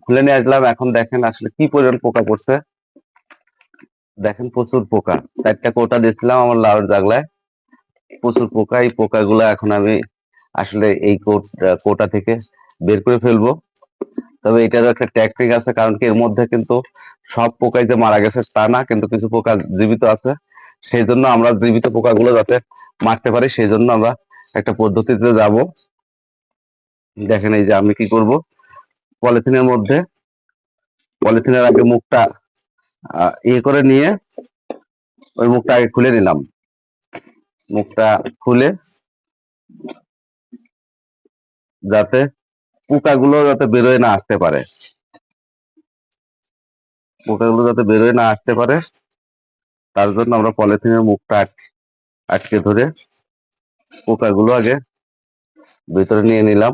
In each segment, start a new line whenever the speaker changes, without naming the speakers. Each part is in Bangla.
খুলে নিয়ে আসলাম। এখন দেখেন আসলে কি পরিমাণ পোকা পড়ছে। দেখেন প্রচুর পোকা। 4টা কোটা দিয়েছিলাম আমার লাউয়ের জাগলায়, প্রচুর পোকা। এই পোকাগুলো এখন আমি আসলে এই কোটা থেকে বের করে ফেলবো। তবে এটারও একটা ট্যাকটিক আছে, কারণ কি এর মধ্যে কিন্তু সব পোকাই যে মারা গেছে তা না, কিন্তু কিছু পোকা জীবিত আছে। সেই জন্য আমরা জীবিত পোকাগুলো যাতে মারতে পারি, সেই জন্য আমরা একটা পদ্ধতিতে যাব। দেখেন এই যে আমি কি করব, পলিথিনের মধ্যে, পলিথিনের আগে মুখটা ইয়ে করে নিয়ে ওই মুখটা আগে খুলে নিলাম। মুখটা খুলে যাতে পোকাগুলো যাতে বেরোয় না আসতে পারে, পোকাগুলো যাতে বেরোয় না আসতে পারে, তার জন্য আমরা পলিথিনের মুখটা আটকে ধরে পোকাগুলো আগে ভিতরে নিয়ে নিলাম।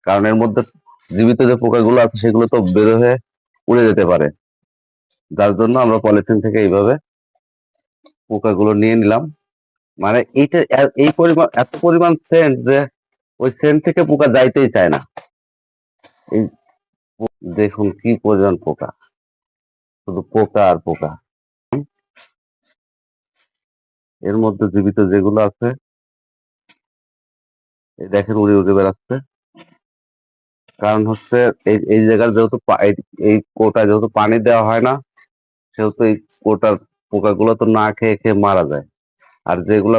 কারণ এর মধ্যে জীবিত যে পোকাগুলো আছে সেগুলো তো বের হয়ে উড়ে যেতে পারে, যার জন্য আমরা পলিথিন থেকে এইভাবে পোকাগুলো নিয়ে নিলাম। মানে এইটা এই পরিমাণ, এত পরিমাণ সেন্ট যে ওই সেন্ট থেকে পোকা যাইতেই চায় না। এই দেখুন কি পরিমাণ পোকা, শুধু পোকা আর পোকা। এর মধ্যে জীবিত যেগুলো আছে এই দেখেন উড়ে উড়ে বেড়াচ্ছে। কারণ হচ্ছে এই জায়গার যেহেতু এই কোটায় যেহেতু পানি দেওয়া হয় না, সেহেতু এই কোটার পোকাগুলো তো না খেয়ে খেয়ে মারা যায়। আর যেগুলো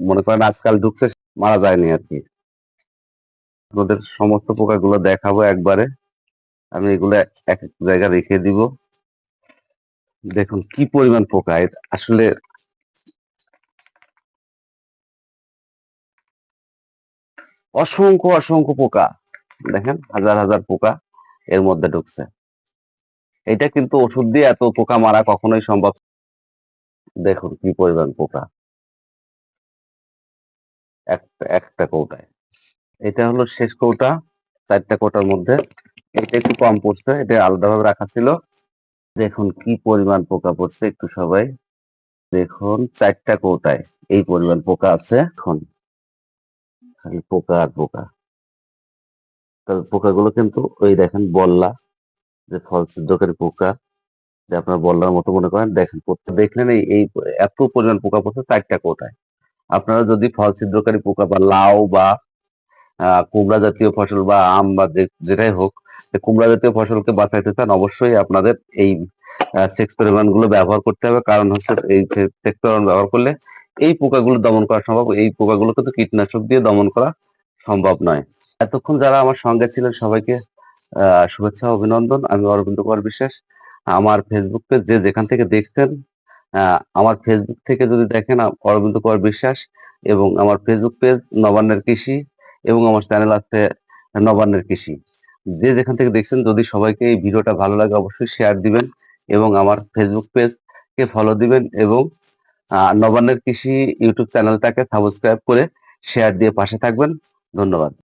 মনে করেন আজকাল ঢুকছে মারা যায়নি আর কি। আপনাদের সমস্ত পোকাগুলো দেখাবো একবারে। আমি এগুলো এক এক জায়গায় রেখে দিব। দেখুন কি পরিমাণ পোকা, আসলে অসংখ্য অসংখ্য পোকা। দেখেন হাজার হাজার পোকা এর মধ্যে ঢুকছে। এটা কিন্তু ওষুধ দিয়ে এত পোকা মারা কখনোই সম্ভব। দেখুন কি পরিমাণ পোকা একটা একটা কৌটায়। এটা হলো শেষ কৌটা 4টা কৌটার মধ্যে। এটা একটু কম পড়ছে, এটা আলাদাভাবে রাখা ছিল। দেখুন কি পরিমাণ পোকা পড়ছে, একটু সবাই দেখুন। 4টা কৌটায় এই পরিমাণ পোকা আছে। এখন খালি পোকা আর পোকা। তবে পোকাগুলো কিন্তু ওই দেখেন বল্লা, যে ফল ছিদ্রকারী পোকা, যে আপনার বল্লার মতো মনে করেন। দেখেন দেখলেন এই এত পরিমাণ পোকা পড়ছে 4টা কৌটায়। আপনারা যদি ফল ছিদ্রকারী পোকা বা লাউ বা কুমড়া জাতীয় ফসল বা আম বা যেটাই হোক, কুমড়া জাতীয় ফসলকে বাঁচাইতে চান, অবশ্যই আপনাদের এই সেক্স পরিমাণ গুলো ব্যবহার করতে হবে। কারণ হচ্ছে এই সেক্স পরিমাণ ব্যবহার করলে এই পোকাগুলো দমন করা সম্ভব। এই পোকাগুলো কিন্তু কীটনাশক দিয়ে দমন করা সম্ভব নয়। এতক্ষণ যারা আমার সঙ্গে ছিলেন সবাইকে শুভেচ্ছা অভিনন্দন। আমি অরবিন্দ কুমার বিশ্বাস। আমার ফেসবুক পেজ যে যেখান থেকে দেখছেন, আমার ফেসবুক থেকে যদি দেখেন অরবিন্দ কুমার বিশ্বাস, এবং আমার ফেসবুক পেজ নবান্নের কৃষি, এবং আমার চ্যানেল আছে নবান্নের কৃষি। যে যেখান থেকে দেখছেন, যদি সবাইকে এই ভিডিওটা ভালো লাগে অবশ্যই শেয়ার দিবেন, এবং আমার ফেসবুক পেজ কে ফলো দিবেন, এবং নবান্নের কৃষি ইউটিউব চ্যানেলটাকে সাবস্ক্রাইব করে শেয়ার দিয়ে পাশে থাকবেন। ধন্যবাদ।